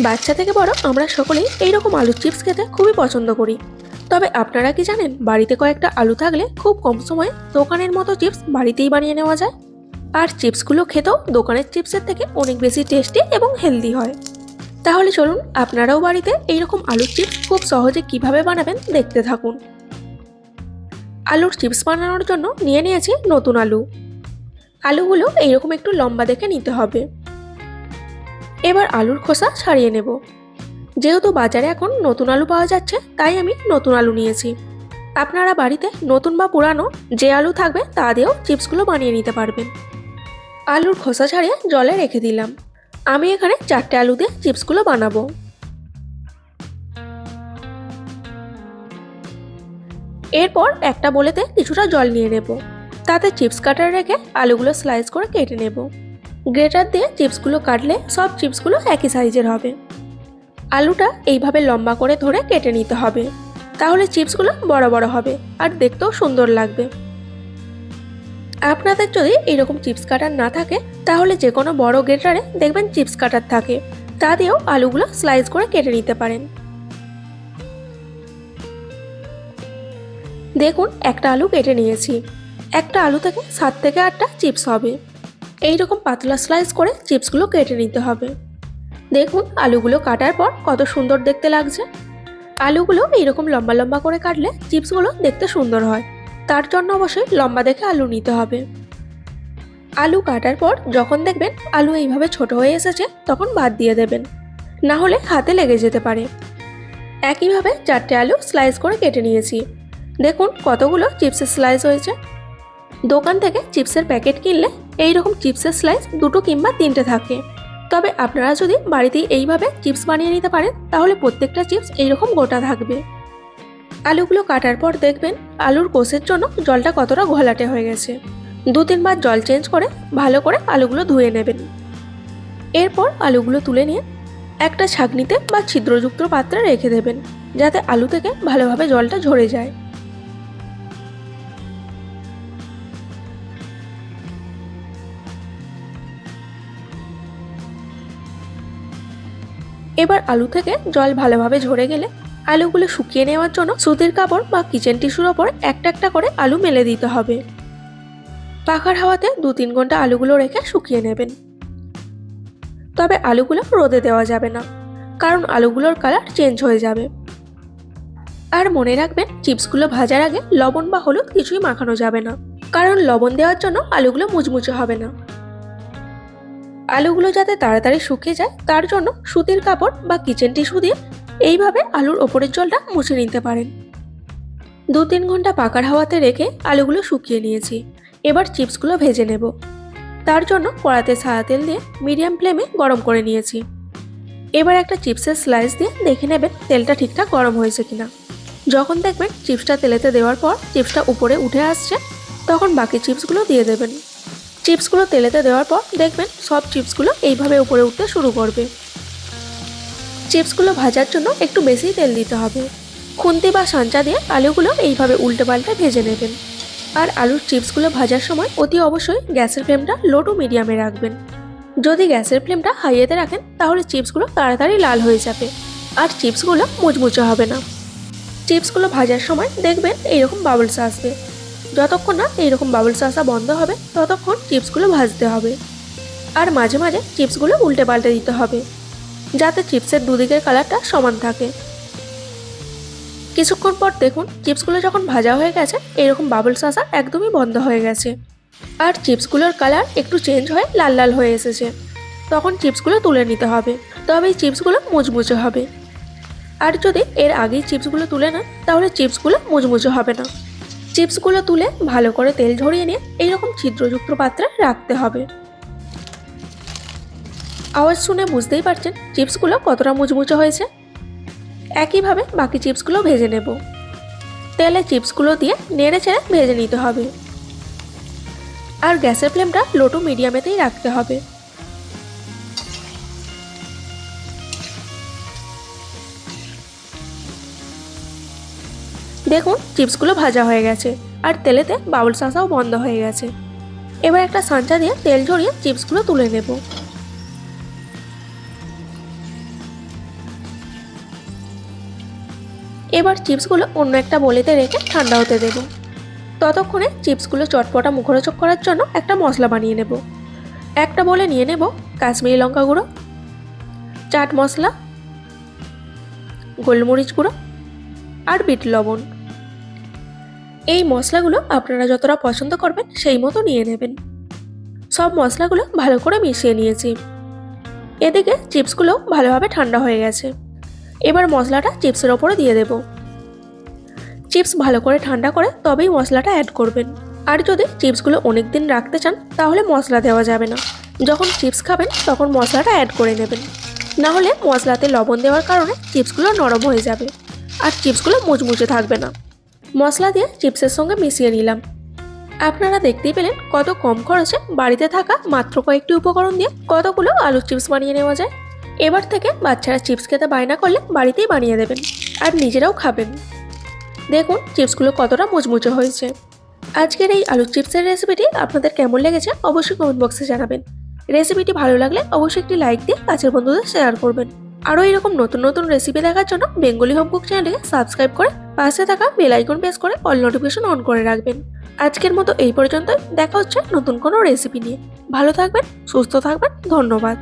বাচ্চা থেকে বড় আমরা সকলেই এইরকম আলুর চিপস খেতে খুবই পছন্দ করি। তবে আপনারা কি জানেন, বাড়িতে কয়েকটা আলু থাকলে খুব কম সময়ে দোকানের মতো চিপস বাড়িতেই বানিয়ে নেওয়া যায়। আর চিপসগুলো খেতেও দোকানের চিপসের থেকে অনেক বেশি টেস্টি এবং হেলদি হয়। তাহলে চলুন আপনারাও বাড়িতে এইরকম আলুর চিপস খুব সহজে কিভাবে বানাবেন দেখতে থাকুন। আলুর চিপস বানানোর জন্য নিয়ে নিয়েছি নতুন আলু। আলুগুলো এইরকম একটু লম্বা দেখে নিতে হবে। এবার আলুর খোসা ছাড়িয়ে নেব। যেহেতু বাজারে এখন নতুন আলু পাওয়া যাচ্ছে, তাই আমি নতুন আলু নিয়েছি। আপনারা বাড়িতে নতুন বা পুরানো যে আলু থাকবে তা দিয়েও চিপসগুলো বানিয়ে নিতে পারবেন। আলুর খোসা ছাড়িয়ে জলে রেখে দিলাম। আমি এখানে 4টে আলু দিয়ে চিপসগুলো বানাবো। এরপর একটা বোলেতে কিছুটা জল নিয়ে নেব। তাতে চিপস কাটার রেখে আলুগুলো স্লাইস করে কেটে নেব। গ্রেটার দিয়ে চিপসগুলো কাটলে সব চিপসগুলো একই সাইজের হবে। আলুটা এইভাবে লম্বা করে ধরে কেটে নিতে হবে, তাহলে চিপসগুলো বড় বড় হবে আর দেখতেও সুন্দর লাগবে। আপনাদের যদি এরকম চিপস কাটার না থাকে, তাহলে যে কোনো বড় গ্রেটারে দেখবেন চিপস কাটার থাকে, তা দিয়েও আলুগুলো স্লাইস করে কেটে নিতে পারেন। দেখুন একটা আলু কেটে নিয়েছি। একটা আলু থেকে 7 থেকে 8টা চিপস হবে। এইরকম পাতলা স্লাইস করে চিপসগুলো কেটে নিতে হবে। দেখুন আলুগুলো কাটার পর কত সুন্দর দেখতে লাগছে। আলুগুলো এইরকম লম্বা লম্বা করে কাটলে চিপসগুলো দেখতে সুন্দর হয়, তার জন্য অবশ্যই লম্বা দেখে আলু নিতে হবে। আলু কাটার পর যখন দেখবেন আলু এইভাবে ছোট হয়ে এসেছে, তখন বাদ দিয়ে দেবেন, না হলে হাতে লেগে যেতে পারে। একইভাবে 4টে আলু স্লাইস করে কেটে নিয়েছি। দেখুন কতগুলো চিপসের স্লাইস হয়েছে। দোকান থেকে চিপসের প্যাকেট কিনলে এইরকম চিপসের স্লাইস 2টো কিংবা 3টে থাকে। তবে আপনারা যদি বাড়িতেই এইভাবে চিপস বানিয়ে নিতে পারেন, তাহলে প্রত্যেকটা চিপস এইরকম গোটা থাকবে। আলুগুলো কাটার পর দেখবেন আলুর কোষের জন্য জলটা কতটা ঘোলাটে হয়ে গেছে। 2-3 বার জল চেঞ্জ করে ভালো করে আলুগুলো ধুয়ে নেবেন। এরপর আলুগুলো তুলে নিয়ে একটা ছাঁকনিতে বা ছিদ্রযুক্ত পাত্রে রেখে দেবেন, যাতে আলু থেকে ভালোভাবে জলটা ঝরে যায়। এবার আলু থেকে জল ভালোভাবে ঝরে গেলে আলুগুলো শুকিয়ে নেওয়ার জন্য সুতির কাপড় বা কিচেন টিস্যুর ওপর একটা একটা করে আলু মেলে দিতে হবে। পাখার হাওয়াতে 2-3 ঘন্টা আলুগুলো রেখে শুকিয়ে নেবেন। তবে আলুগুলো রোদে দেওয়া যাবে না, কারণ আলুগুলোর কালার চেঞ্জ হয়ে যাবে। আর মনে রাখবেন, চিপসগুলো ভাজার আগে লবণ বা হলুদ কিছুই মাখানো যাবে না, কারণ লবণ দেওয়ার জন্য আলুগুলো মুচমুচে হবে না। আলুগুলো যাতে তাড়াতাড়ি শুকিয়ে যায়, তার জন্য সুতির কাপড় বা কিচেন টিস্যু দিয়ে এইভাবে আলুর ওপরের জলটা মুছে নিতে পারেন। 2-3 ঘন্টা পাখার হাওয়াতে রেখে আলুগুলো শুকিয়ে নিয়েছি। এবার চিপসগুলো ভেজে নেব। তার জন্য কড়াতে সাদা তেল দিয়ে মিডিয়াম ফ্লেমে গরম করে নিয়েছি। এবার একটা চিপসের স্লাইস দিয়ে দেখে নেবেন তেলটা ঠিকঠাক গরম হয়েছে কিনা। যখন দেখবেন চিপসটা তেলেতে দেওয়ার পর চিপসটা উপরে উঠে আসছে, তখন বাকি চিপসগুলো দিয়ে দেবেন। চিপসগুলো তেলেতে দেওয়ার পর দেখবেন সব চিপসগুলো এইভাবে উপরে উঠতে শুরু করবে। চিপসগুলো ভাজার জন্য একটু বেশি তেল দিতে হবে। খুন্তি বা সাঞ্চা দিয়ে আলুগুলো এইভাবে উল্টে পাল্টে ভেজে নেবেন। আর আলুর চিপসগুলো ভাজার সময় অতি অবশ্যই গ্যাসের ফ্লেমটা লো টু মিডিয়ামে রাখবেন। যদি গ্যাসের ফ্লেমটা হাইয়েতে রাখেন, তাহলে চিপসগুলো তাড়াতাড়ি লাল হয়ে যাবে আর চিপসগুলো মুচমুচে হবে না। চিপসগুলো ভাজার সময় দেখবেন এইরকম বাবলস আসবে। যতক্ষণ না এইরকম বাবলস আসা বন্ধ হবে, ততক্ষণ চিপসগুলো ভাজতে হবে। আর মাঝে মাঝে চিপসগুলো উল্টে পাল্টে দিতে হবে, যাতে চিপসের দুদিকের কালারটা সমান থাকে। কিছুক্ষণ পর দেখুন চিপসগুলো যখন ভাজা হয়ে গেছে, এরকম বাবলস আসা একদমই বন্ধ হয়ে গেছে আর চিপসগুলোর কালার একটু চেঞ্জ হয়ে লাল লাল হয়ে এসেছে। তখন চিপসগুলো তুলে নিতে হবে, তবেই চিপসগুলো মুচমুচে হবে। আর যদি এর আগেই চিপসগুলো তুলে নেন, তাহলে চিপসগুলো মুচমুচে হবে না। চিপসগুলো তুলে ভালো করে তেল ঝরিয়ে নিয়ে এইরকম ছিদ্রযুক্ত পাত্রে রাখতে হবে। আওয়াজ শুনে বুঝতেই পারছেন চিপসগুলো কতটা মুচমুচে হয়েছে। একইভাবে বাকি চিপসগুলো ভেজে নেব। তেলে চিপসগুলো দিয়ে নেড়ে চেড়ে ভেজে নিতে হবে। আর গ্যাসের ফ্লেমটা লো টু মিডিয়ামেতেই রাখতে হবে। দেখুন চিপসগুলো ভাজা হয়ে গেছে আর তেলেতে বাবলস আসাও বন্ধ হয়ে গেছে। এবার একটা সাঞ্চা দিয়ে তেল ঝরিয়ে চিপসগুলো তুলে নেব। এবার চিপসগুলো অন্য একটা বলেতে রেখে ঠান্ডা হতে দেব। ততক্ষণে চিপসগুলো চটপটা মুখরোচক করার জন্য একটা মশলা বানিয়ে নেব। একটা বলে নিয়ে নেব কাশ্মীরি লঙ্কা গুঁড়ো, চাট মশলা, গোলমরিচ গুঁড়ো আর বিট লবণ। এই মশলাগুলো আপনারা যতটা পছন্দ করবেন সেই মতো নিয়ে নেবেন। সব মশলাগুলো ভালো করে মিশিয়ে নিয়েছি। এদিকে চিপসগুলো ভালোভাবে ঠান্ডা হয়ে গেছে। এবার মশলাটা চিপসের ওপরে দিয়ে দেব। চিপস ভালো করে ঠান্ডা করে তবেই মশলাটা অ্যাড করবেন। আর যদি চিপসগুলো অনেক দিন রাখতে চান তাহলে মশলা দেওয়া যাবে না। যখন চিপস খাবেন তখন মশলাটা অ্যাড করে নেবেন, না হলে মশলাতে লবণ দেওয়ার কারণে চিপসগুলো নরম হয়ে যাবে আর চিপসগুলো মুচমুচে থাকবে না। মশলা দিয়ে চিপসের সঙ্গে মিশিয়ে নিলাম। আপনারা দেখতেই পেলেন কত কম খরচে বাড়িতে থাকা মাত্র কয়েকটি উপকরণ দিয়ে কতগুলো আলুর চিপস বানিয়ে নেওয়া যায়। এবার থেকে বাচ্চারা চিপস খেতে বায়না করলে বাড়িতেই বানিয়ে দেবেন আর নিজেরাও খাবেন। দেখুন চিপসগুলো কতটা মুচমুচে হয়েছে। আজকের এই আলুর চিপসের রেসিপিটি আপনাদের কেমন লেগেছে অবশ্যই কমেন্ট বক্সে জানাবেন। রেসিপিটি ভালো লাগলে অবশ্যই একটি লাইক দিয়ে কাছের বন্ধুদের শেয়ার করবেন। আরও এরকম নতুন নতুন রেসিপি দেখার জন্য বেঙ্গলি হোম কুক চ্যানেলকে সাবস্ক্রাইব করে পাশে থাকা বেল আইকন প্রেস করে অল নোটিফিকেশন অন করে রাখবেন। আজকের মতো এই পর্যন্তই। দেখা হচ্ছে নতুন কোনো রেসিপি নিয়ে। ভালো থাকবেন, সুস্থ থাকবেন। ধন্যবাদ।